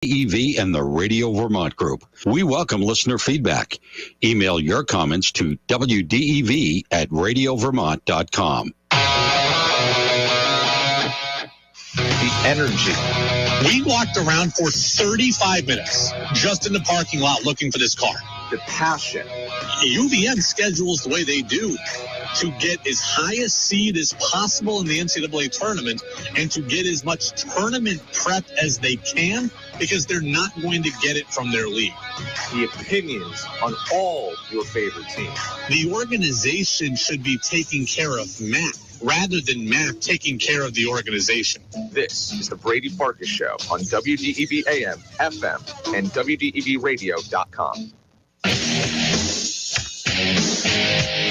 WDEV and the Radio Vermont Group. We welcome listener feedback. Email your comments to WDEV@radiovermont.com. The energy. We walked around for 35 minutes just in the parking lot looking for this car. The passion. UVM schedules the way they do to get as high a seed as possible in the NCAA tournament and to get as much tournament prep as they can because they're not going to get it from their league. The opinions on all your favorite teams. The organization should be taking care of Mac rather than Mac taking care of the organization. This is the Brady Farkas Show on WDEV AM, FM, and WDEVradio.com.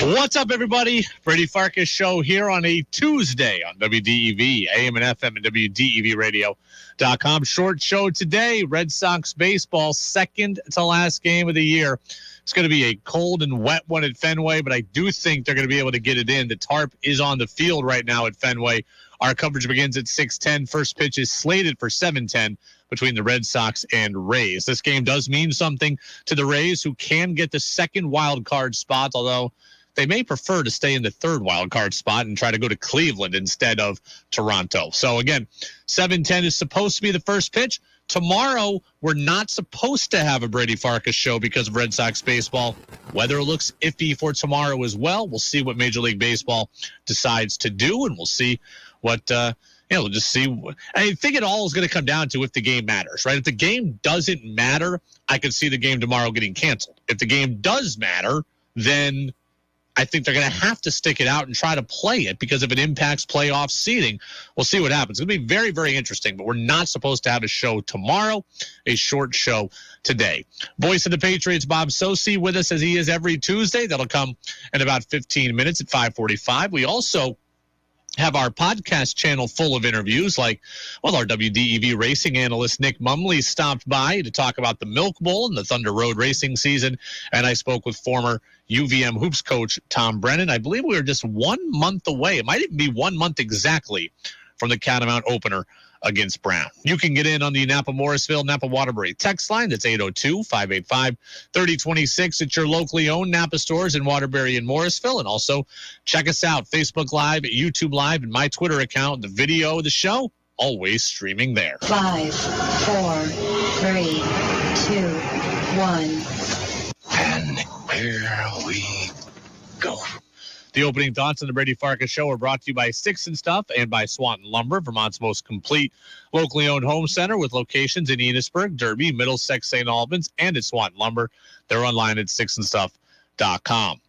What's up, everybody? Brady Farkas Show here on a Tuesday on WDEV, AM and FM, and WDEVradio.com. Short show today, Red Sox baseball, second to last game of the year. It's going to be a cold and wet one at Fenway, but I do think they're going to be able to get it in. The tarp is on the field right now at Fenway. Our coverage begins at 6:10. First pitch is slated for 7:10 between the Red Sox and Rays. This game does mean something to the Rays, who can get the second wild card spot, although they may prefer to stay in the third wild card spot and try to go to Cleveland instead of Toronto. So again, 7:10 is supposed to be the first pitch. Tomorrow, we're not supposed to have a Brady Farkas show because of Red Sox baseball. Weather looks iffy for tomorrow as well. We'll see what Major League Baseball decides to do, and we'll see what, we'll just see. I think it all is going to come down to if the game matters, right? If the game doesn't matter, I could see the game tomorrow getting canceled. If the game does matter, then I think they're going to have to stick it out and try to play it because if it impacts playoff seeding, we'll see what happens. It's going to be very, very interesting, but we're not supposed to have a show tomorrow, a short show today. Voice of the Patriots, Bob Socci, with us as he is every Tuesday. That'll come in about 15 minutes at 5:45. We also have our podcast channel full of interviews, like, well, our WDEV racing analyst Nick Mumley stopped by to talk about the Milk Bowl and the Thunder Road racing season, and I spoke with former UVM hoops coach Tom Brennan. I believe we were just 1 month away. It might even be 1 month exactly from the Catamount opener against Brown. You can get in on the Napa-Morrisville, Napa-Waterbury text line. That's 802-585-3026 at your locally owned Napa stores in Waterbury and Morrisville. And also check us out, Facebook Live, YouTube Live, and my Twitter account. The video of the show, always streaming there. 5, 4, 3, 2, 1. And here we go. The opening thoughts on the Brady Farkas Show are brought to you by Sticks and Stuff and by Swanton Lumber, Vermont's most complete locally owned home center with locations in Enosburg, Derby, Middlesex, St. Albans, and at Swanton Lumber. They're online at sticksandstuff.com.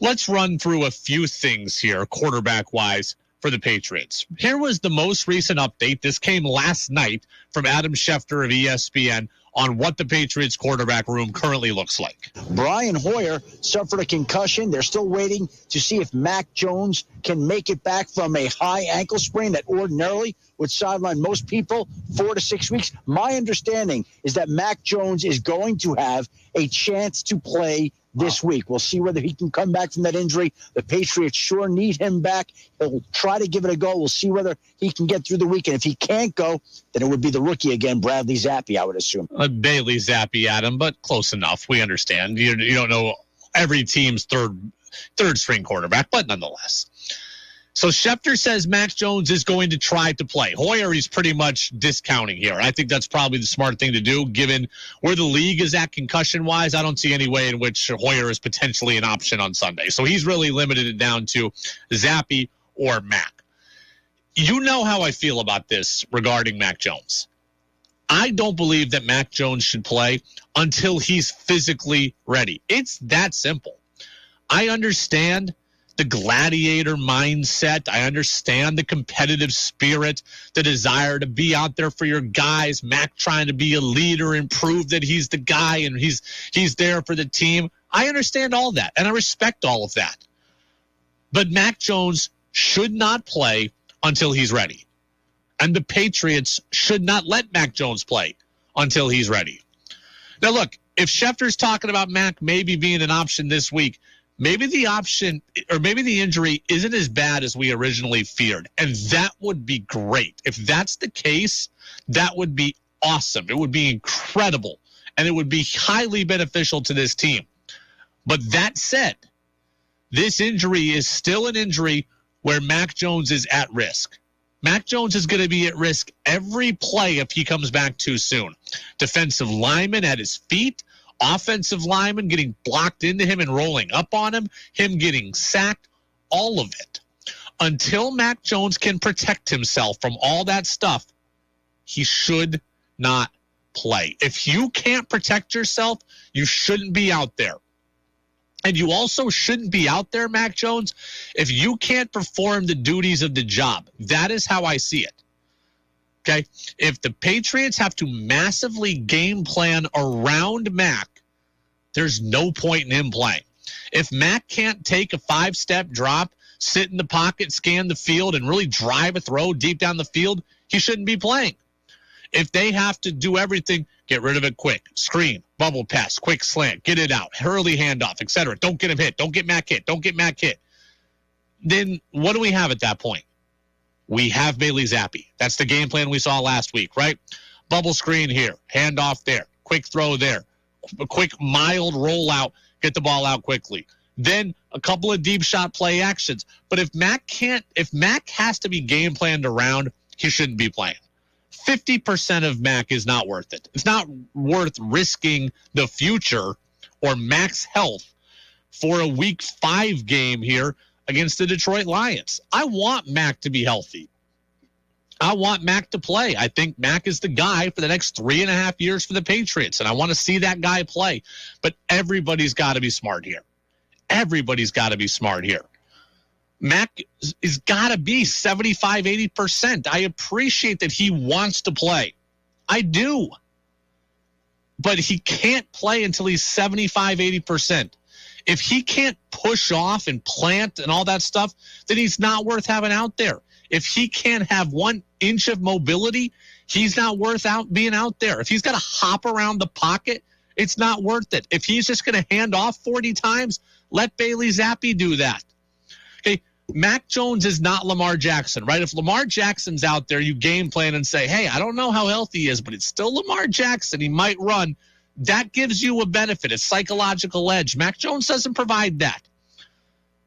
Let's run through a few things here, quarterback-wise, for the Patriots. Here was the most recent update. This came last night from Adam Schefter of ESPN on what the Patriots quarterback room currently looks like. Brian Hoyer suffered a concussion. They're still waiting to see if Mac Jones can make it back from a high ankle sprain that ordinarily would sideline most people 4 to 6 weeks. My understanding is that Mac Jones is going to have a chance to play this week. We'll see whether he can come back from that injury. The Patriots sure need him back. He'll try to give it a go. We'll see whether he can get through the week. And if he can't go, then it would be the rookie again, Bradley Zappe, I would assume. Bailey Zappe, Adam, but close enough. We understand. You don't know every team's third string quarterback, but nonetheless. So Schefter says Mac Jones is going to try to play. Hoyer, he's pretty much discounting here. I think that's probably the smart thing to do, given where the league is at concussion-wise. I don't see any way in which Hoyer is potentially an option on Sunday. So he's really limited it down to Zappe or Mac. You know how I feel about this regarding Mac Jones. I don't believe that Mac Jones should play until he's physically ready. It's that simple. I understand the gladiator mindset. I understand the competitive spirit, the desire to be out there for your guys. Mac trying to be a leader and prove that he's the guy and he's there for the team. I understand all that, and I respect all of that. But Mac Jones should not play until he's ready. And the Patriots should not let Mac Jones play until he's ready. Now, look, if Schefter's talking about Mac maybe being an option this week, maybe the option or maybe the injury isn't as bad as we originally feared. And that would be great. If that's the case, that would be awesome. It would be incredible. And it would be highly beneficial to this team. But that said, this injury is still an injury where Mac Jones is at risk. Mac Jones is going to be at risk every play if he comes back too soon. Defensive lineman at his feet, offensive lineman getting blocked into him and rolling up on him getting sacked, all of it. Until Mac Jones can protect himself from all that stuff, he should not play. If you can't protect yourself, you shouldn't be out there. And you also shouldn't be out there, Mac Jones, if you can't perform the duties of the job. That is how I see it. Okay? If the Patriots have to massively game plan around Mac, there's no point in him playing. If Mac can't take a 5-step drop, sit in the pocket, scan the field, and really drive a throw deep down the field, he shouldn't be playing. If they have to do everything, get rid of it quick. Screen, bubble pass, quick slant, get it out, early handoff, etc. Don't get him hit. Don't get Mac hit. Don't get Mac hit. Then what do we have at that point? We have Bailey Zappe. That's the game plan we saw last week, right? Bubble screen here, handoff there, quick throw there, a quick mild rollout, get the ball out quickly. Then a couple of deep shot play actions. But if Mac has to be game planned around, he shouldn't be playing. 50% of Mac is not worth it. It's not worth risking the future or Mac's health for a week 5 game here against the Detroit Lions. I want Mac to be healthy. I want Mac to play. I think Mac is the guy for the next 3.5 years for the Patriots, and I want to see that guy play. But everybody's got to be smart here. Everybody's got to be smart here. Mac has got to be 75, 80%. I appreciate that he wants to play. I do. But he can't play until he's 75, 80%. If he can't push off and plant and all that stuff, then he's not worth having out there. If he can't have 1 inch of mobility, he's not worth being out there. If he's got to hop around the pocket, it's not worth it. If he's just going to hand off 40 times, let Bailey Zappe do that. Okay, Mac Jones is not Lamar Jackson, right? If Lamar Jackson's out there, you game plan and say, hey, I don't know how healthy he is, but it's still Lamar Jackson. He might run. That gives you a benefit, a psychological edge. Mac Jones doesn't provide that.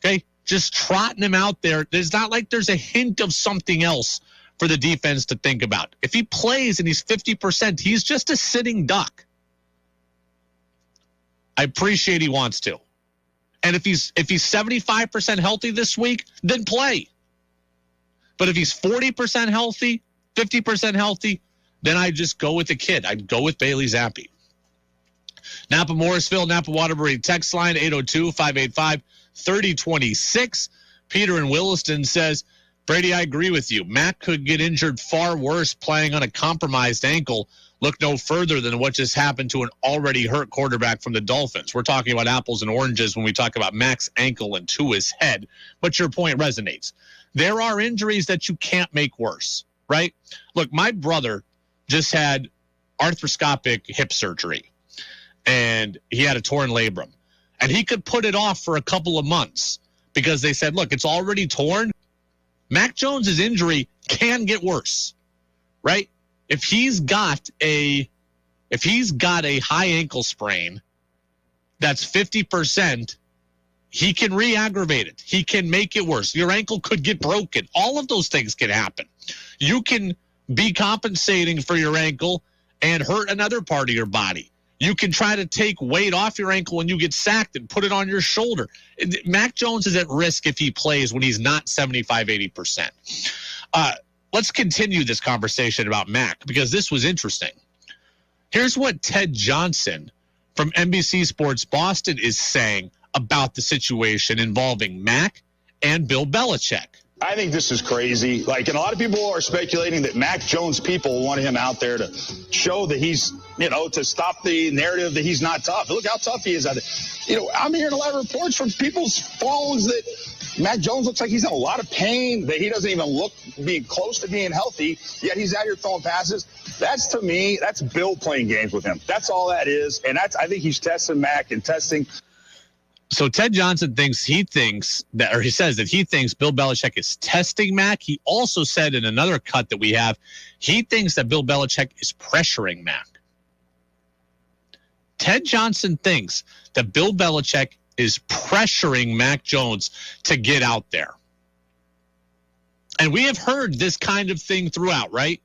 Okay, just trotting him out there. There's not like there's a hint of something else for the defense to think about. If he plays and he's 50%, he's just a sitting duck. I appreciate he wants to. And if he's 75% healthy this week, then play. But if he's 40% healthy, 50% healthy, then I just go with the kid. I'd go with Bailey Zappe. Napa Morrisville, Napa Waterbury text line 802-585-3026. Peter in Williston says, Brady, I agree with you. Mac could get injured far worse playing on a compromised ankle. Look no further than what just happened to an already hurt quarterback from the Dolphins. We're talking about apples and oranges when we talk about Mac's ankle and Tua's head, but your point resonates. There are injuries that you can't make worse, right? Look, my brother just had arthroscopic hip surgery, and he had a torn labrum, and he could put it off for a couple of months because they said, look, it's already torn. Mac Jones's injury can get worse, right? If he's got a high ankle sprain that's 50%, he can re-aggravate it. He can make it worse. Your ankle could get broken. All of those things can happen. You can be compensating for your ankle and hurt another part of your body. You can try to take weight off your ankle when you get sacked and put it on your shoulder. Mac Jones is at risk if he plays when he's not 75, 80%. Let's continue this conversation about Mac because this was interesting. Here's what Ted Johnson from NBC Sports Boston is saying about the situation involving Mac and Bill Belichick. I think this is crazy. And a lot of people are speculating that Mac Jones people want him out there to show that he's, to stop the narrative that he's not tough. Look how tough he is out there. I'm hearing a lot of reports from people's phones that Mac Jones looks like he's in a lot of pain, that he doesn't even look being close to being healthy, yet he's out here throwing passes. That's, to me, that's Bill playing games with him. That's all that is. And I think he's testing Mac and testing. So Ted Johnson he says that he thinks Bill Belichick is testing Mac. He also said in another cut that we have, he thinks that Bill Belichick is pressuring Mac. Ted Johnson thinks that Bill Belichick is pressuring Mac Jones to get out there. And we have heard this kind of thing throughout, right?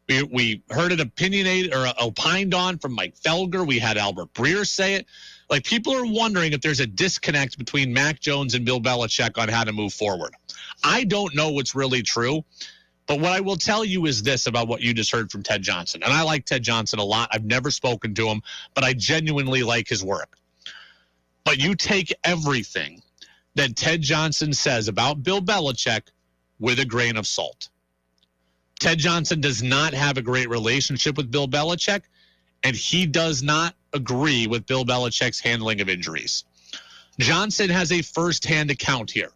We heard it opinionated or opined on from Mike Felger. We had Albert Breer say it. Like, people are wondering if there's a disconnect between Mac Jones and Bill Belichick on how to move forward. I don't know what's really true. But what I will tell you is this about what you just heard from Ted Johnson. And I like Ted Johnson a lot. I've never spoken to him, but I genuinely like his work. But you take everything that Ted Johnson says about Bill Belichick with a grain of salt. Ted Johnson does not have a great relationship with Bill Belichick, and he does not agree with Bill Belichick's handling of injuries. Johnson has a firsthand account here.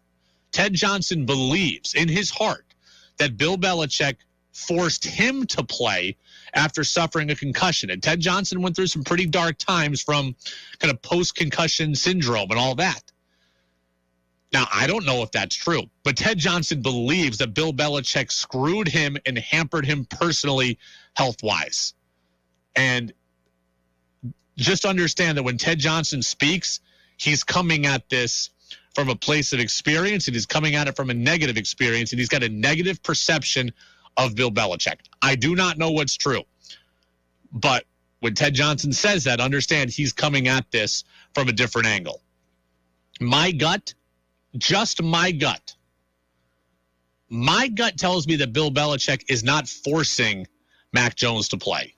Ted Johnson believes in his heart that Bill Belichick forced him to play after suffering a concussion. And Ted Johnson went through some pretty dark times from kind of post-concussion syndrome and all that. Now, I don't know if that's true, but Ted Johnson believes that Bill Belichick screwed him and hampered him personally, health-wise. And just understand that when Ted Johnson speaks, he's coming at this from a place of experience, and he's coming at it from a negative experience, and he's got a negative perception of Bill Belichick. I do not know what's true. But when Ted Johnson says that, understand he's coming at this from a different angle. My gut, just my gut tells me that Bill Belichick is not forcing Mac Jones to play,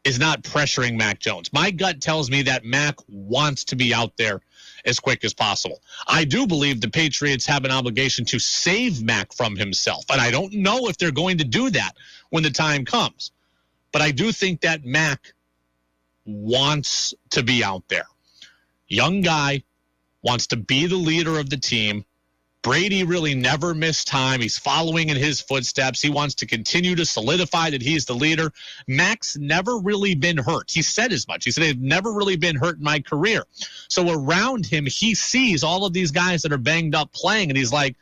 is not pressuring Mac Jones. My gut tells me that Mac wants to be out there as quick as possible. I do believe the Patriots have an obligation to save Mac from himself, and I don't know if they're going to do that when the time comes. But I do think that Mac wants to be out there. Young guy, wants to be the leader of the team. Brady really never missed time. He's following in his footsteps. He wants to continue to solidify that he's the leader. Mac's never really been hurt. He said as much. He said, I've never really been hurt in my career. So around him, he sees all of these guys that are banged up playing, and he's like,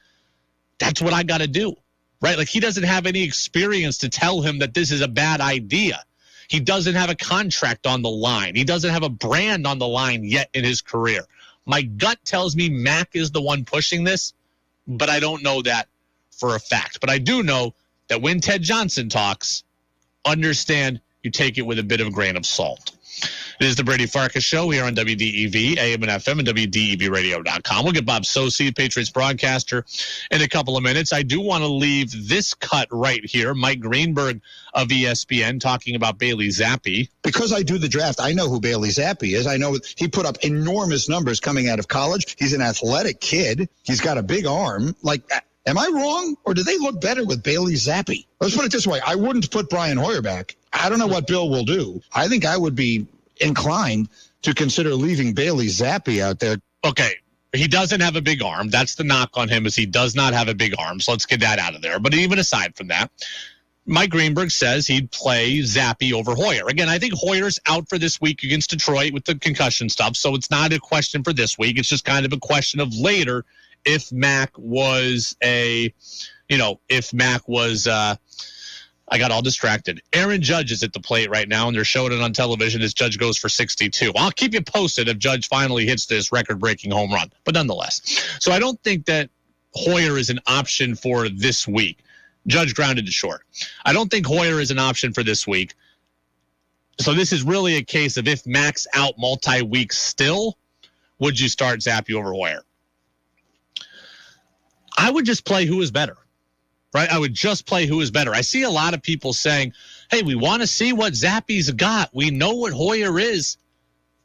that's what I got to do, right? Like, he doesn't have any experience to tell him that this is a bad idea. He doesn't have a contract on the line. He doesn't have a brand on the line yet in his career. My gut tells me Mac is the one pushing this, but I don't know that for a fact. But I do know that when Ted Johnson talks, understand you take it with a bit of a grain of salt. It is the Brady Farkas Show here on WDEV, AM and FM, and WDEVradio.com. We'll get Bob Socci, Patriots broadcaster, in a couple of minutes. I do want to leave this cut right here. Mike Greenberg of ESPN talking about Bailey Zappe. Because I do the draft, I know who Bailey Zappe is. I know he put up enormous numbers coming out of college. He's an athletic kid. He's got a big arm. Like, am I wrong, or do they look better with Bailey Zappe? Let's put it this way. I wouldn't put Brian Hoyer back. I don't know what Bill will do. I think I would be inclined to consider leaving Bailey Zappe out there. Okay, he doesn't have a big arm. That's the knock on him, is he does not have a big arm. So let's get that out of there. But even aside from that, Mike Greenberg says he'd play Zappe over Hoyer. Again, I think Hoyer's out for this week against Detroit with the concussion stuff, so it's not a question for this week. It's just kind of a question of later if Mac was I got all distracted. Aaron Judge is at the plate right now, and they're showing it on television as Judge goes for 62. I'll keep you posted if Judge finally hits this record-breaking home run, but nonetheless. So I don't think that Hoyer is an option for this week. Judge grounded to short. I don't think Hoyer is an option for this week. So this is really a case of if Mac's out multi-week still, would you start Zappe over Hoyer? I would just play who is better. Right? I would just play who is better. I see a lot of people saying, hey, we want to see what Zappe's got. We know what Hoyer is.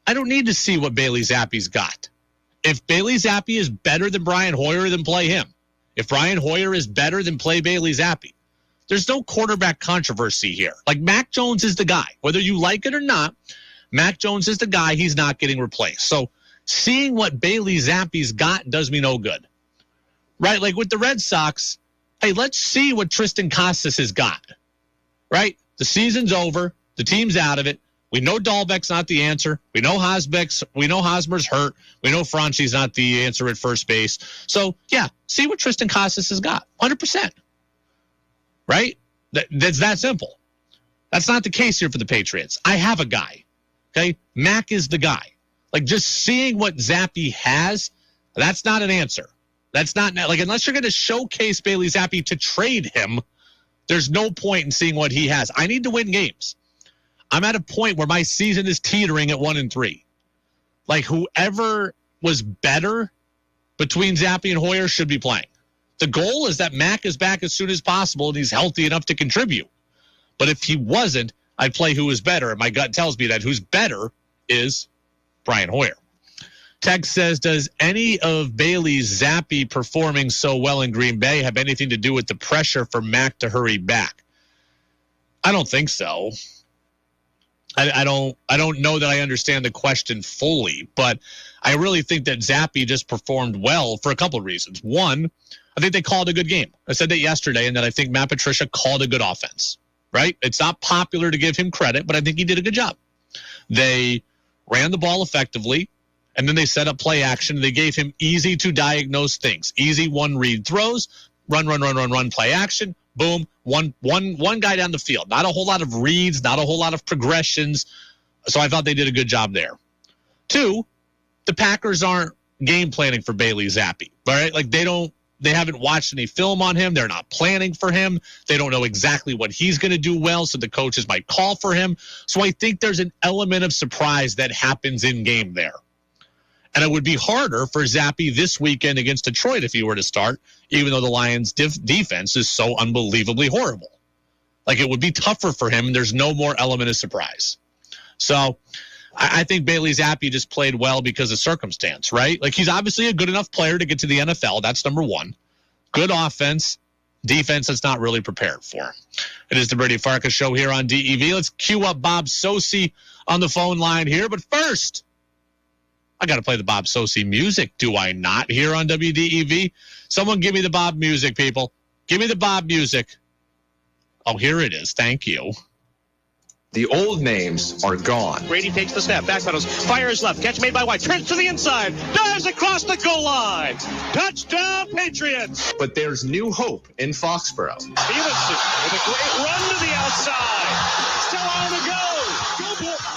I don't need to see what Bailey Zappe's got. If Bailey Zappe is better than Brian Hoyer, then play him. If Brian Hoyer is better, then play Bailey Zappe. There's no quarterback controversy here. Like, Mac Jones is the guy. Whether you like it or not, Mac Jones is the guy. He's not getting replaced. So seeing what Bailey Zappe's got does me no good. Right? Like with the Red Sox, hey, let's see what Tristan Casas has got, right? The season's over. The team's out of it. We know Dahlbeck's not the answer. We know Hosmer's hurt. We know Franchi's not the answer at first base. So, yeah, see what Tristan Casas has got. 100%. Right? That's that simple. That's not the case here for the Patriots. I have a guy. Okay? Mac is the guy. Like, just seeing what Zappe has, that's not an answer. That's not, like, unless you're going to showcase Bailey Zappe to trade him, there's no point in seeing what he has. I need to win games. I'm at a point where my season is teetering at 1-3. Like, whoever was better between Zappe and Hoyer should be playing. The goal is that Mac is back as soon as possible and he's healthy enough to contribute. But if he wasn't, I'd play who is better. And my gut tells me that who's better is Brian Hoyer. Tex says, does any of Bailey's Zappe performing so well in Green Bay have anything to do with the pressure for Mac to hurry back? I don't think so. I don't know that I understand the question fully, but I really think that Zappe just performed well for a couple of reasons. One, I think they called a good game. I said that yesterday, and that I think Matt Patricia called a good offense, right? It's not popular to give him credit, but I think he did a good job. They ran the ball effectively, and then they set up play action. They gave him easy to diagnose things, easy one-read throws, run, play action, boom, one guy down the field. Not a whole lot of reads, not a whole lot of progressions. So I thought they did a good job there. Two, the Packers aren't game planning for Bailey Zappe, right? Like they haven't watched any film on him. They're not planning for him. They don't know exactly what he's going to do well, so the coaches might call for him. So I think there's an element of surprise that happens in game there. And it would be harder for Zappe this weekend against Detroit if he were to start, even though the Lions' defense is so unbelievably horrible. Like, it would be tougher for him, and there's no more element of surprise. So I think Bailey Zappe just played well because of circumstance, right? Like, he's obviously a good enough player to get to the NFL. That's number one. Good offense. Defense that's not really prepared for. It is the Brady Farkas Show here on DEV. Let's cue up Bob Socci on the phone line here. But first, I got to play the Bob Socci music, do I not, here on WDEV? Someone give me the Bob music, people. Give me the Bob music. Oh, here it is. Thank you. The old names are gone. Brady takes the snap, backpedals, fires left, catch made by White, turns to the inside, dives across the goal line. Touchdown, Patriots! But there's new hope in Foxborough. Stevenson with a great run to the outside. Still on the go.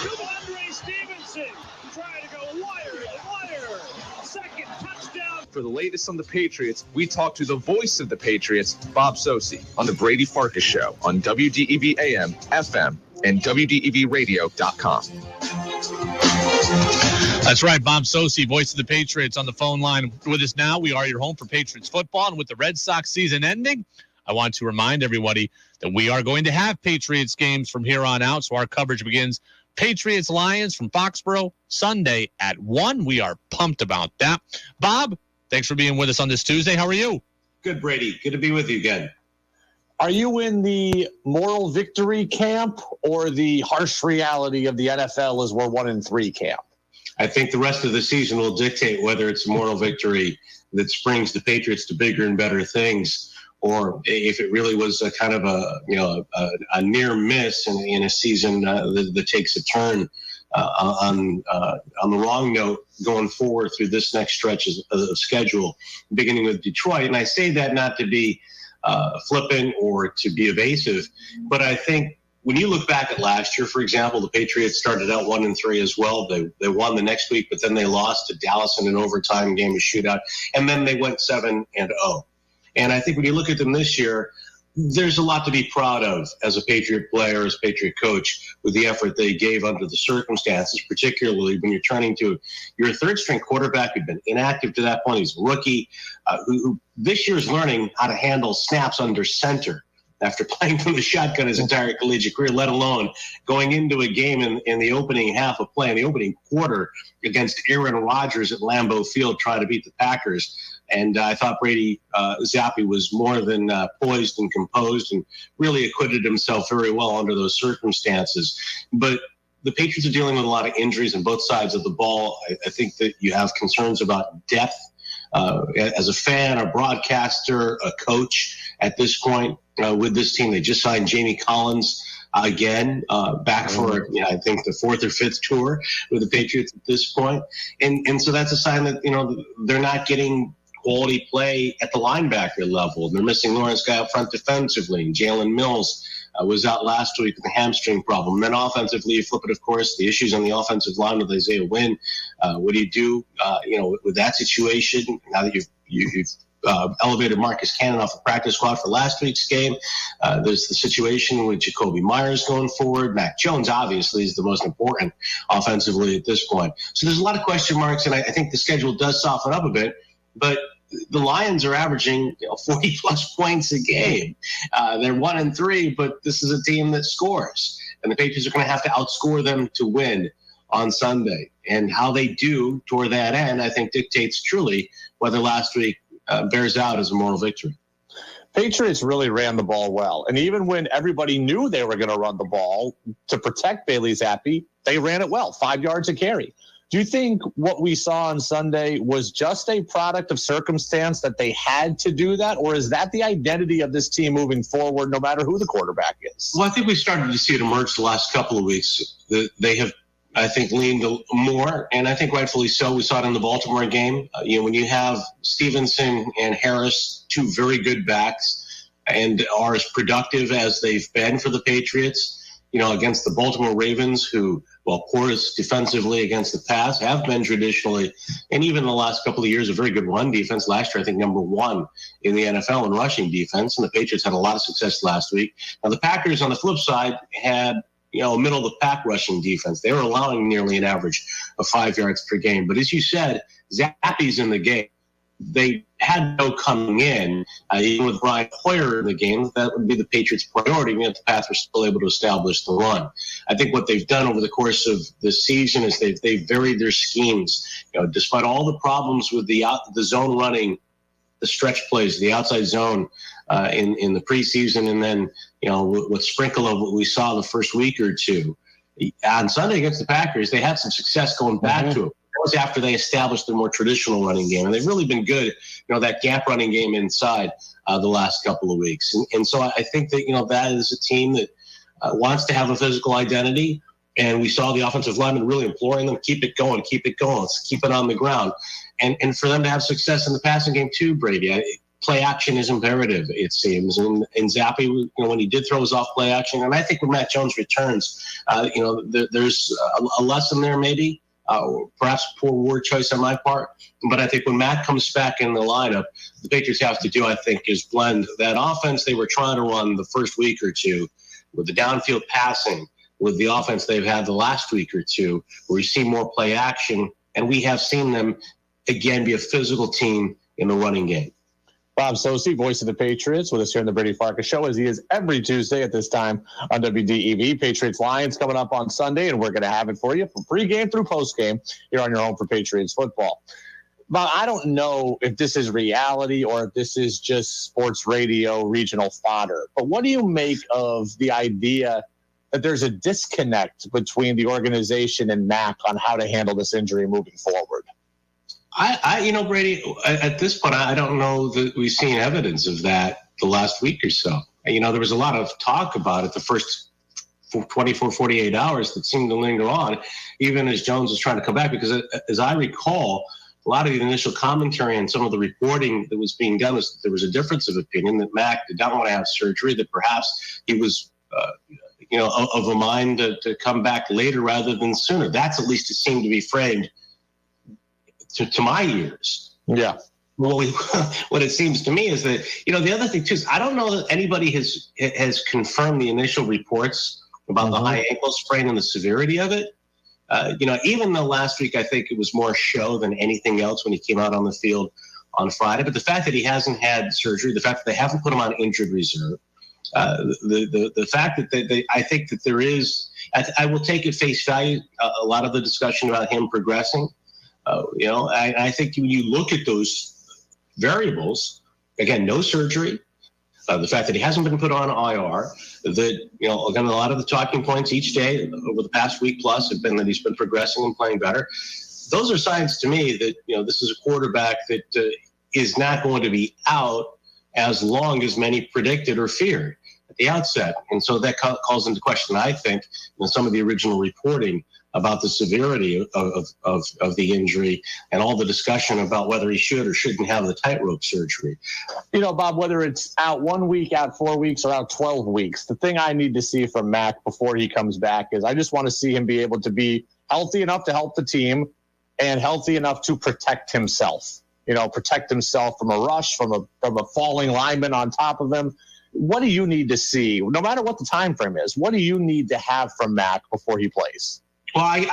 Go Andre Stevenson. Trying to go wire to wire. Second touchdown. For the latest on the Patriots, we talk to the voice of the Patriots, Bob Socci, on the Brady Farkas Show on WDEV AM, FM, and WDEVradio.com. That's right, Bob Socci, voice of the Patriots, on the phone line with us now. We are your home for Patriots football, and with the Red Sox season ending, I want to remind everybody that we are going to have Patriots games from here on out, so our coverage begins Patriots-Lions from Foxborough Sunday at 1. We are pumped about that. Bob, thanks for being with us on this Tuesday. How are you? Good, Brady. Good to be with you again. Are you in the moral victory camp or the harsh reality of the NFL as we're 1-3 camp? I think the rest of the season will dictate whether it's a moral victory that springs the Patriots to bigger and better things, or if it really was a kind of a near miss in a season that takes a turn on the wrong note going forward through this next stretch of schedule, beginning with Detroit. And I say that not to be flippant or to be evasive, but I think when you look back at last year, for example, the Patriots started out 1-3 as well. They won the next week, but then they lost to Dallas in an overtime game, a shootout, and then they went 7-0. And I think when you look at them this year, there's a lot to be proud of as a Patriot player, as a Patriot coach, with the effort they gave under the circumstances, particularly when you're turning to your third-string quarterback who'd been inactive to that point. He's a rookie who this year is learning how to handle snaps under center after playing from the shotgun his entire collegiate career, let alone going into a game in the opening half of play, in the opening quarter against Aaron Rodgers at Lambeau Field trying to beat the Packers. And I thought Brady Zappe was more than poised and composed and really acquitted himself very well under those circumstances. But the Patriots are dealing with a lot of injuries on both sides of the ball. I think that you have concerns about depth as a fan, a broadcaster, a coach at this point with this team. They just signed Jamie Collins again, back for, I think, the fourth or fifth tour with the Patriots at this point. And so that's a sign that, they're not getting quality play at the linebacker level. They're missing Lawrence Guy up front defensively. Jalen Mills was out last week with a hamstring problem. Then offensively, you flip it, of course, the issues on the offensive line with Isaiah Wynn. What do you do, with that situation now that you've elevated Marcus Cannon off the practice squad for last week's game? There's the situation with Jacoby Myers going forward. Mac Jones, obviously, is the most important offensively at this point. So there's a lot of question marks, and I think the schedule does soften up a bit. But the Lions are averaging 40-plus points a game. They're 1-3, but this is a team that scores. And the Patriots are going to have to outscore them to win on Sunday. And how they do toward that end, I think, dictates truly whether last week bears out as a moral victory. Patriots really ran the ball well. And even when everybody knew they were going to run the ball to protect Bailey Zappe, they ran it well, 5 yards a carry. Do you think what we saw on Sunday was just a product of circumstance that they had to do that? Or is that the identity of this team moving forward, no matter who the quarterback is? Well, I think we started to see it emerge the last couple of weeks. They have, I think, leaned more, and I think rightfully so. We saw it in the Baltimore game. When you have Stevenson and Harris, two very good backs, and are as productive as they've been for the Patriots, against the Baltimore Ravens, who, while porous defensively against the pass, have been traditionally, and even the last couple of years, a very good run defense. Last year, I think, number one in the NFL in rushing defense, and the Patriots had a lot of success last week. Now, the Packers, on the flip side, had a middle-of-the-pack rushing defense. They were allowing nearly an average of 5 yards per game. But as you said, Zappe's in the game. They had no coming in, even with Brian Hoyer in the game. That would be the Patriots' priority, even if the Pats were still able to establish the run. I think what they've done over the course of the season is they've varied their schemes. Despite all the problems with the zone running, the stretch plays, the outside zone in the preseason, and then with sprinkle of what we saw the first week or two. On Sunday against the Packers, they had some success going back to it. That was after they established their more traditional running game, and they've really been good. That gap running game inside the last couple of weeks, and so I think that that is a team that wants to have a physical identity. And we saw the offensive linemen really imploring them, keep it going, let's keep it on the ground. And for them to have success in the passing game too, Brady, play action is imperative, it seems. And Zappe, when he did throw his off play action, and I think when Matt Jones returns, there's a lesson there maybe, perhaps poor word choice on my part. But I think when Matt comes back in the lineup, the Patriots have to do, I think, is blend that offense they were trying to run the first week or two with the downfield passing, with the offense they've had the last week or two, where you see more play action. And we have seen them, again, be a physical team in the running game. Bob Socci, voice of the Patriots, with us here on the Brady Farkas Show, as he is every Tuesday at this time on WDEV. Patriots Lions coming up on Sunday, and we're going to have it for you from pregame through postgame here on your home for Patriots football. Bob, I don't know if this is reality or if this is just sports radio regional fodder, but what do you make of the idea that there's a disconnect between the organization and Mac on how to handle this injury moving forward? Brady, at this point, I don't know that we've seen evidence of that the last week or so. There was a lot of talk about it the first 24, 48 hours that seemed to linger on, even as Jones was trying to come back, because as I recall, a lot of the initial commentary and some of the reporting that was being done was that there was a difference of opinion, that Mac did not want to have surgery, that perhaps he was of a mind to come back later rather than sooner. That's at least it seemed to be framed to my ears. Yeah. Well, what it seems to me is that, the other thing too is I don't know that anybody has confirmed the initial reports about the high ankle sprain and the severity of it. Even though last week I think it was more show than anything else when he came out on the field on Friday, but the fact that he hasn't had surgery, the fact that they haven't put him on injured reserve, the fact that I think that there is, I will take at face value a lot of the discussion about him progressing. I think when you look at those variables, again, no surgery, the fact that he hasn't been put on IR, that, again, a lot of the talking points each day over the past week plus have been that he's been progressing and playing better. Those are signs to me that, this is a quarterback that is not going to be out as long as many predicted or feared. at the outset. And so that calls into question, I think, some of the original reporting about the severity of the injury and all the discussion about whether he should or shouldn't have the tightrope surgery. Bob, whether it's out 1 week, out 4 weeks, or out 12 weeks, the thing I need to see from Mac before he comes back is I just want to see him be able to be healthy enough to help the team and healthy enough to protect himself. Protect himself from a rush, from a falling lineman on top of him. What do you need to see, no matter what the time frame is? What do you need to have from Mac before he plays? Well, I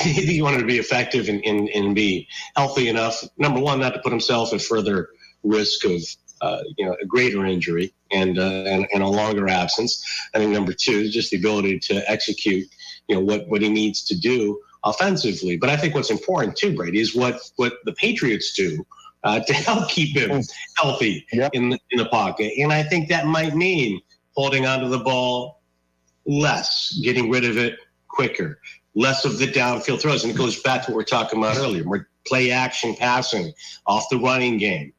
think he wanted to be effective and be healthy enough. Number one, not to put himself at further risk of a greater injury and a longer absence. I think number two is just the ability to execute what he needs to do offensively. But I think what's important too, Brady, is what the Patriots do to help keep him healthy in the pocket. And I think that might mean holding onto the ball less, getting rid of it quicker, less of the downfield throws. And it goes back to what we were talking about earlier, more play action passing off the running game,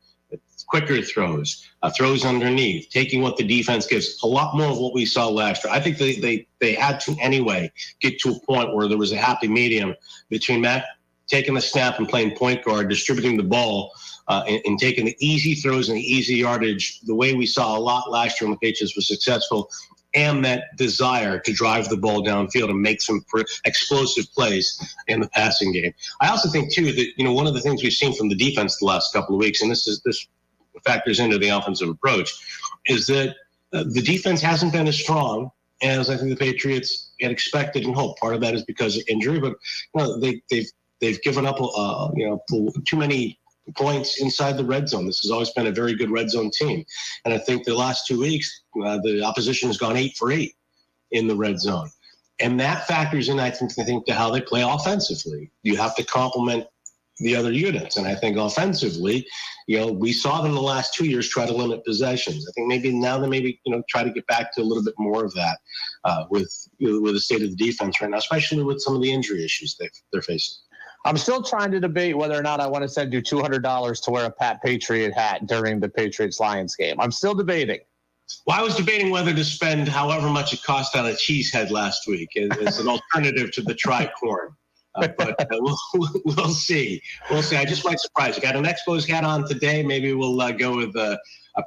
quicker throws, throws underneath, taking what the defense gives, a lot more of what we saw last year. I think they had to anyway get to a point where there was a happy medium between Matt taking the snap and playing point guard, distributing the ball, and taking the easy throws and the easy yardage, the way we saw a lot last year when the Patriots were successful, and that desire to drive the ball downfield and make some explosive plays in the passing game. I also think, too, that one of the things we've seen from the defense the last couple of weeks, and this factors into the offensive approach, is that the defense hasn't been as strong as I think the Patriots had expected and hoped. Part of that is because of injury, but they've given up too many points inside the red zone. This has always been a very good red zone team. And I think the last 2 weeks, the opposition has gone 8 for 8 in the red zone. And that factors in, I think, to how they play offensively. You have to complement the other units. And I think offensively, we saw them the last 2 years try to limit possessions. I think maybe now they try to get back to a little bit more of that with the state of the defense right now, especially with some of the injury issues they're facing. I'm still trying to debate whether or not I want to send you $200 to wear a Pat Patriot hat during the Patriots-Lions game. I'm still debating. Well, I was debating whether to spend however much it cost on a cheesehead last week as an alternative to the tricorn. But we'll see. We'll see. I just might surprise you. Got an Expos hat on today. Maybe we'll go with a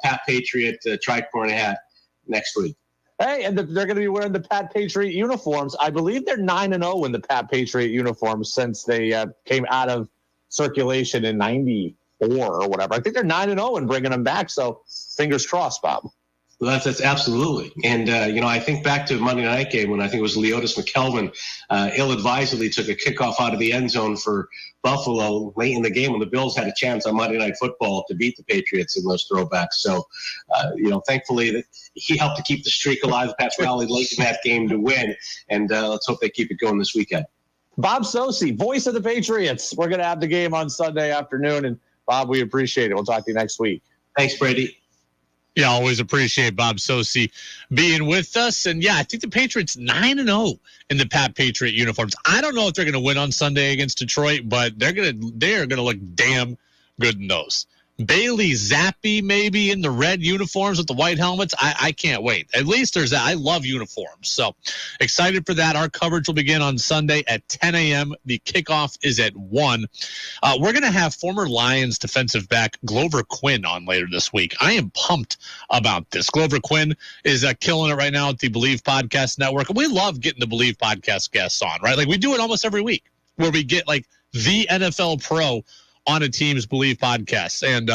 Pat Patriot tricorn hat next week. Hey, and they're going to be wearing the Pat Patriot uniforms. I believe they're 9-0 in the Pat Patriot uniforms since they came out of circulation in '94 or whatever. I think they're 9-0 and bringing them back. So fingers crossed, Bob. Well, that's absolutely. And, I think back to the Monday night game when I think it was Leotis McKelvin ill-advisedly took a kickoff out of the end zone for Buffalo late in the game when the Bills had a chance on Monday Night Football to beat the Patriots in those throwbacks. So, thankfully that he helped to keep the streak alive. Pats rallied late in that game to win. And let's hope they keep it going this weekend. Bob Socci, voice of the Patriots. We're going to have the game on Sunday afternoon. And, Bob, we appreciate it. We'll talk to you next week. Thanks, Brady. Yeah, always appreciate Bob Socci being with us. And, I think the Patriots 9-0 in the Pat Patriot uniforms. I don't know if they're going to win on Sunday against Detroit, but they are going to look damn good in those. Bailey Zappe maybe in the red uniforms with the white helmets. I can't wait. At least there's that. I love uniforms. So excited for that. Our coverage will begin on Sunday at 10 a.m. The kickoff is at 1. We're going to have former Lions defensive back Glover Quinn on later this week. I am pumped about this. Glover Quinn is killing it right now at the Believe Podcast Network. We love getting the Believe Podcast guests on, right? Like we do it almost every week where we get like the NFL pro on a team's Believe podcast. And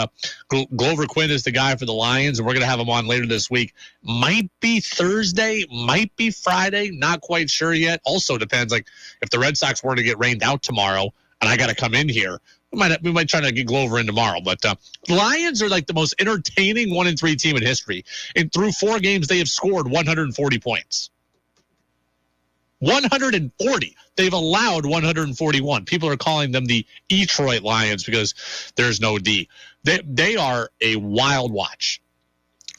Glover Quinn is the guy for the Lions, and we're going to have him on later this week. Might be Thursday, might be Friday, not quite sure yet. Also depends, like, if the Red Sox were to get rained out tomorrow and I got to come in here, we might try to get Glover in tomorrow. But the Lions are like the most entertaining 1-3 team in history. And through 4 games, they have scored 140 points. 140. They've allowed 141. People are calling them the Detroit Lions because there's no D. They are a wild watch.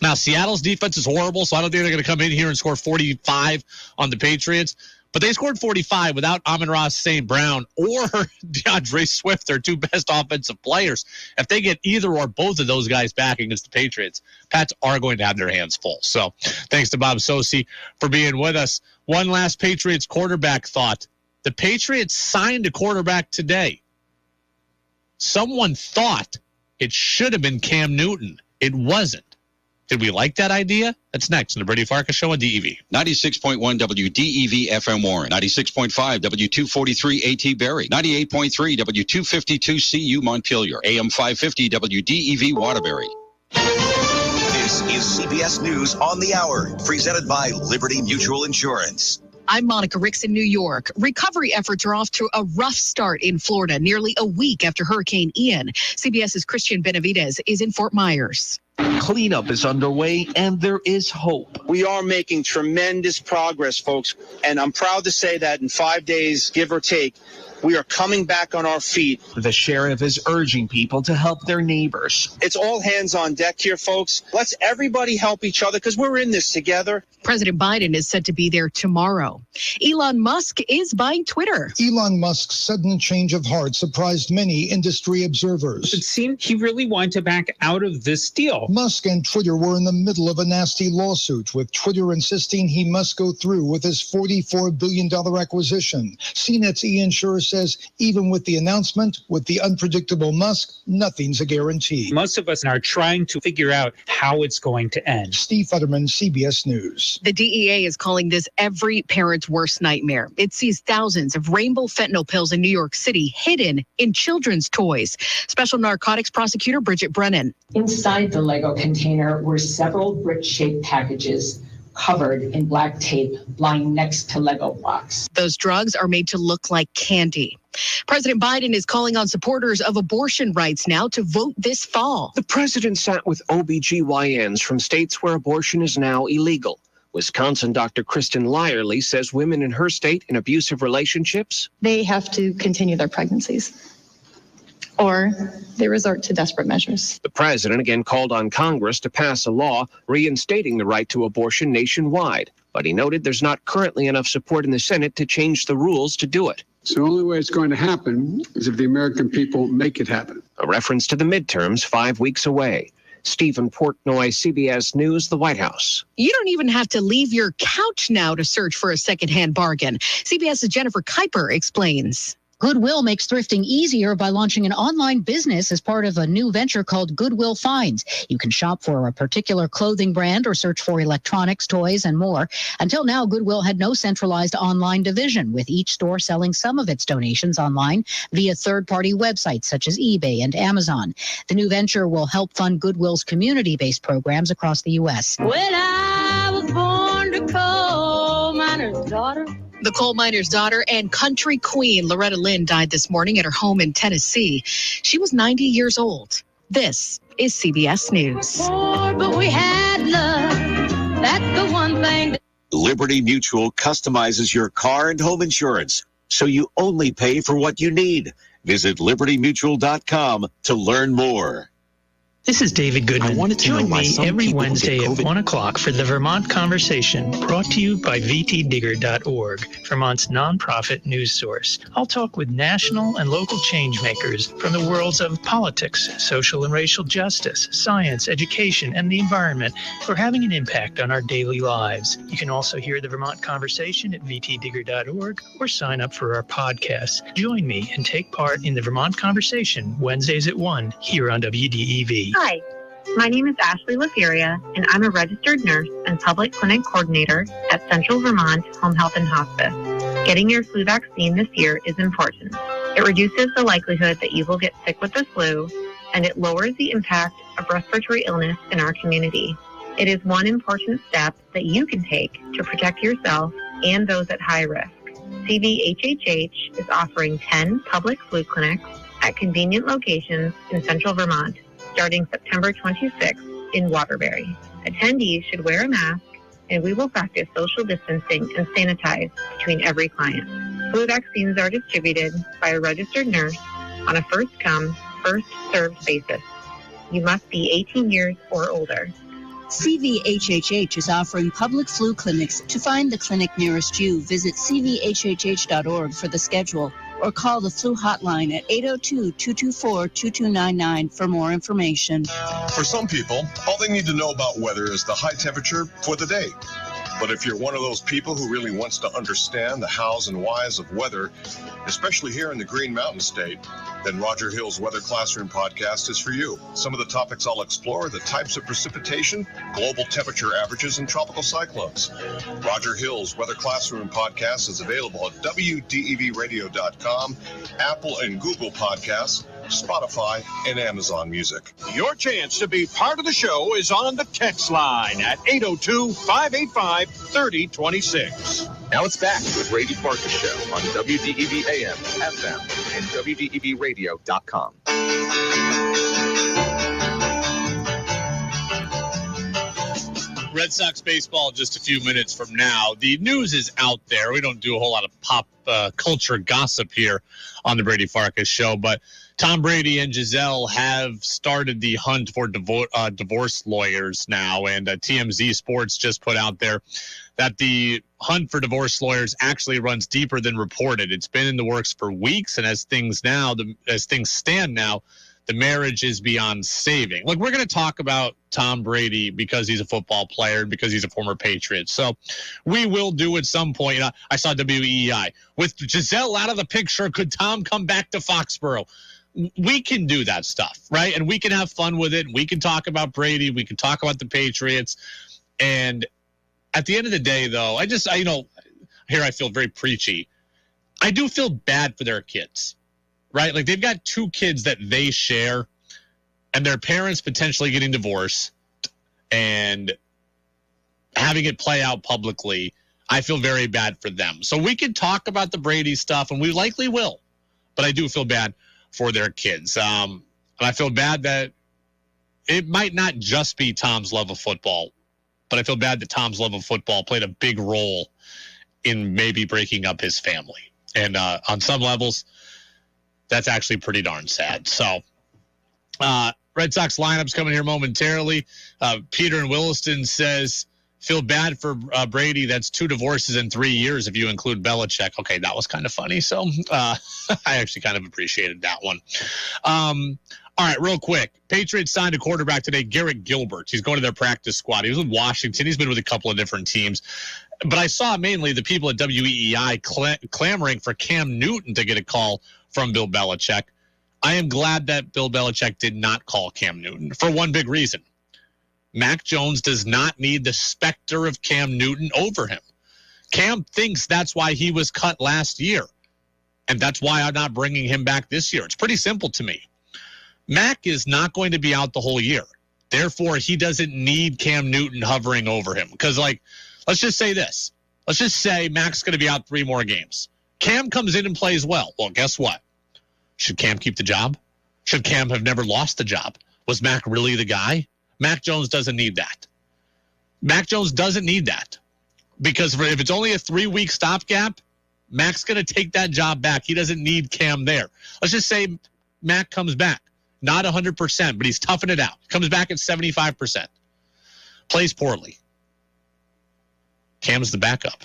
Now, Seattle's defense is horrible, so I don't think they're going to come in here and score 45 on the Patriots. But they scored 45 without Amon-Ra St. Brown or DeAndre Swift, their two best offensive players. If they get either or both of those guys back against the Patriots, Pats are going to have their hands full. So thanks to Bob Socci for being with us. One last Patriots quarterback thought. The Patriots signed a quarterback today. Someone thought it should have been Cam Newton. It wasn't. Did we like that idea? That's next on the Brady Farkas Show on DEV. 96.1 WDEV FM Warren. 96.5 W243 AT Barrie. 98.3 W252 CU Montpelier. AM 550 WDEV Waterbury. This is CBS News on the Hour, presented by Liberty Mutual Insurance. I'm Monica Ricks in New York. Recovery efforts are off to a rough start in Florida, nearly a week after Hurricane Ian. CBS's Christian Benavidez is in Fort Myers. Cleanup is underway, and there is hope. We are making tremendous progress, folks, and I'm proud to say that in 5 days, give or take, we are coming back on our feet. The sheriff is urging people to help their neighbors. It's all hands on deck here, folks. Let's everybody help each other because we're in this together. President Biden is set to be there tomorrow. Elon Musk is buying Twitter. Elon Musk's sudden change of heart surprised many industry observers. It seemed he really wanted to back out of this deal. Musk and Twitter were in the middle of a nasty lawsuit, with Twitter insisting he must go through with his $44 billion acquisition. CNET's Ian Schurer says even with the announcement, with the unpredictable Musk, nothing's a guarantee. Most of us are trying to figure out how it's going to end. Steve Futterman, CBS News. The DEA is calling this every parent's worst nightmare. It sees thousands of rainbow fentanyl pills in New York City hidden in children's toys. Special narcotics prosecutor Bridget Brennan. Inside the Lego container were several brick-shaped packages covered in black tape lying next to Lego blocks. Those drugs are made to look like candy. President Biden is calling on supporters of abortion rights now to vote this fall. The president sat with OBGYNs from states where abortion is now illegal. Wisconsin Dr. Kristen Lyerly says women in her state in abusive relationships, they have to continue their pregnancies, or they resort to desperate measures. The president again called on Congress to pass a law reinstating the right to abortion nationwide. But he noted there's not currently enough support in the Senate to change the rules to do it. So the only way it's going to happen is if the American people make it happen. A reference to the midterms 5 weeks away. Stephen Portnoy, CBS News, the White House. You don't even have to leave your couch now to search for a secondhand bargain. CBS's Jennifer Kuiper explains. Goodwill makes thrifting easier by launching an online business as part of a new venture called Goodwill Finds. You can shop for a particular clothing brand or search for electronics, toys, and more. Until now, Goodwill had no centralized online division, with each store selling some of its donations online via third-party websites such as eBay and Amazon. The new venture will help fund Goodwill's community-based programs across the U.S. When I was born to coal miner's daughter. The coal miner's daughter and country queen Loretta Lynn died this morning at her home in Tennessee. She was 90 years old. This is CBS News. But we had love. That's the one thing. Liberty Mutual customizes your car and home insurance, so you only pay for what you need. Visit libertymutual.com to learn more. This is David Goodman. Join me every Wednesday at 1 o'clock for the Vermont Conversation, brought to you by VTdigger.org, Vermont's nonprofit news source. I'll talk with national and local change makers from the worlds of politics, social and racial justice, science, education, and the environment who are having an impact on our daily lives. You can also hear the Vermont Conversation at VTdigger.org or sign up for our podcast. Join me and take part in the Vermont Conversation Wednesdays at 1 here on WDEV. Hi, my name is Ashley Laferia, and I'm a registered nurse and public clinic coordinator at Central Vermont Home Health and Hospice. Getting your flu vaccine this year is important. It reduces the likelihood that you will get sick with the flu, and it lowers the impact of respiratory illness in our community. It is one important step that you can take to protect yourself and those at high risk. CVHHH is offering 10 public flu clinics at convenient locations in Central Vermont, starting September 26th in Waterbury. Attendees should wear a mask, and we will practice social distancing and sanitize between every client. Flu vaccines are distributed by a registered nurse on a first-come, first-served basis. You must be 18 years or older. CVHHH is offering public flu clinics. To find the clinic nearest you, visit cvhhh.org for the schedule or call the flu hotline at 802-224-2299 for more information. For some people, all they need to know about weather is the high temperature for the day. But if you're one of those people who really wants to understand the hows and whys of weather, especially here in the Green Mountain State, then Roger Hill's Weather Classroom podcast is for you. Some of the topics I'll explore are the types of precipitation, global temperature averages, and tropical cyclones. Roger Hill's Weather Classroom podcast is available at WDEVradio.com, Apple and Google Podcasts, Spotify, and Amazon Music. Your chance to be part of the show is on the text line at 802-585-3026. Now it's back to the Brady Farkas Show on WDEV AM, FM, and WDEVradio.com. Red Sox baseball just a few minutes from now. The news is out there. We don't do a whole lot of pop culture gossip here on the Brady Farkas Show, but Tom Brady and Giselle have started the hunt for divorce lawyers now, and TMZ Sports just put out there that the hunt for divorce lawyers actually runs deeper than reported. It's been in the works for weeks, and as things stand now, the marriage is beyond saving. Look, we're going to talk about Tom Brady because he's a football player, because he's a former Patriot. So we will do at some point. I saw WEEI. With Giselle out of the picture, could Tom come back to Foxborough? We can do that stuff, right? And we can have fun with it. We can talk about Brady. We can talk about the Patriots. And at the end of the day, though, here I feel very preachy. I do feel bad for their kids, right? Like, they've got two kids that they share, and their parents potentially getting divorced and having it play out publicly. I feel very bad for them. So we can talk about the Brady stuff, and we likely will. But I do feel bad for their kids. And I feel bad that it might not just be Tom's love of football, but I feel bad that Tom's love of football played a big role in maybe breaking up his family. And on some levels, that's actually pretty darn sad. So Red Sox lineup's coming here momentarily. Peter in Williston says, feel bad for Brady. That's 2 divorces in 3 years if you include Belichick. Okay, that was kind of funny. So I actually kind of appreciated that one. All right, real quick. Patriots signed a quarterback today, Garrett Gilbert. He's going to their practice squad. He was with Washington. He's been with a couple of different teams. But I saw mainly the people at WEEI clamoring for Cam Newton to get a call from Bill Belichick. I am glad that Bill Belichick did not call Cam Newton for one big reason. Mac Jones does not need the specter of Cam Newton over him. Cam thinks that's why he was cut last year, and that's why I'm not bringing him back this year. It's pretty simple to me. Mac is not going to be out the whole year. Therefore, he doesn't need Cam Newton hovering over him. Because, let's just say this. Let's just say Mac's going to be out 3 more games. Cam comes in and plays well. Well, guess what? Should Cam keep the job? Should Cam have never lost the job? Was Mac really the guy? Mac Jones doesn't need that. Mac Jones doesn't need that. Because if it's only a 3-week stopgap, Mac's going to take that job back. He doesn't need Cam there. Let's just say Mac comes back. Not 100%, but he's toughing it out. Comes back at 75%. Plays poorly. Cam's the backup.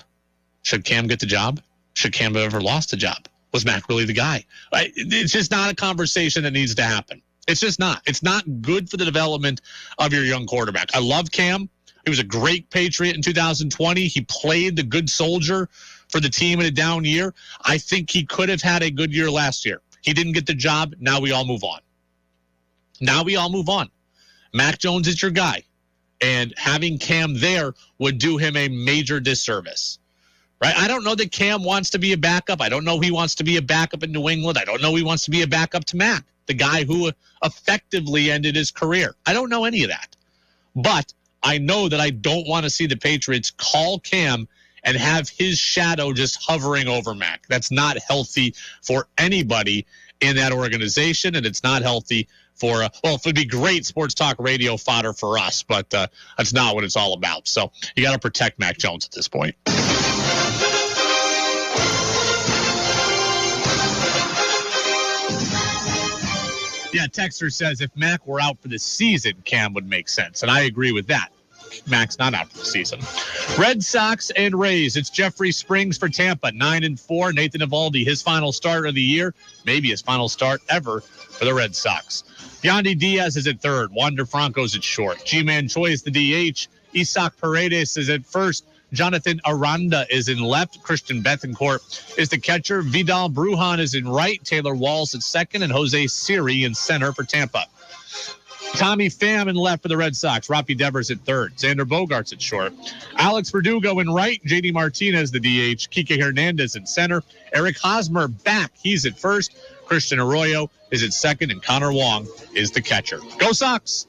Should Cam get the job? Should Cam have ever lost the job? Was Mac really the guy? It's just not a conversation that needs to happen. It's just not. It's not good for the development of your young quarterback. I love Cam. He was a great Patriot in 2020. He played the good soldier for the team in a down year. I think he could have had a good year last year. He didn't get the job. Now we all move on. Mac Jones is your guy. And having Cam there would do him a major disservice. Right? I don't know that Cam wants to be a backup. I don't know he wants to be a backup in New England. I don't know he wants to be a backup to Mac, the guy who effectively ended his career. I don't know any of that. But I know that I don't want to see the Patriots call Cam and have his shadow just hovering over Mac. That's not healthy for anybody in that organization, and it's not healthy for, it would be great sports talk radio fodder for us, but that's not what it's all about. So you got to protect Mac Jones at this point. Yeah, Texter says if Mac were out for the season, Cam would make sense, and I agree with that. Mac's not out for the season. Red Sox and Rays. It's Jeffrey Springs for Tampa, 9-4. Nathan Eovaldi, his final start of the year, maybe his final start ever for the Red Sox. Yandy Diaz is at third. Wander Franco's at short. G-Man Choi is the DH. Isaac Paredes is at first. Jonathan Aranda is in left. Christian Bethancourt is the catcher. Vidal Brujan is in right. Taylor Walls at second. And Jose Siri in center for Tampa. Tommy Pham in left for the Red Sox. Rafi Devers at third. Xander Bogaerts at short. Alex Verdugo in right. JD Martinez, the DH. Kike Hernandez in center. Eric Hosmer back. He's at first. Christian Arroyo is at second. And Connor Wong is the catcher. Go Sox!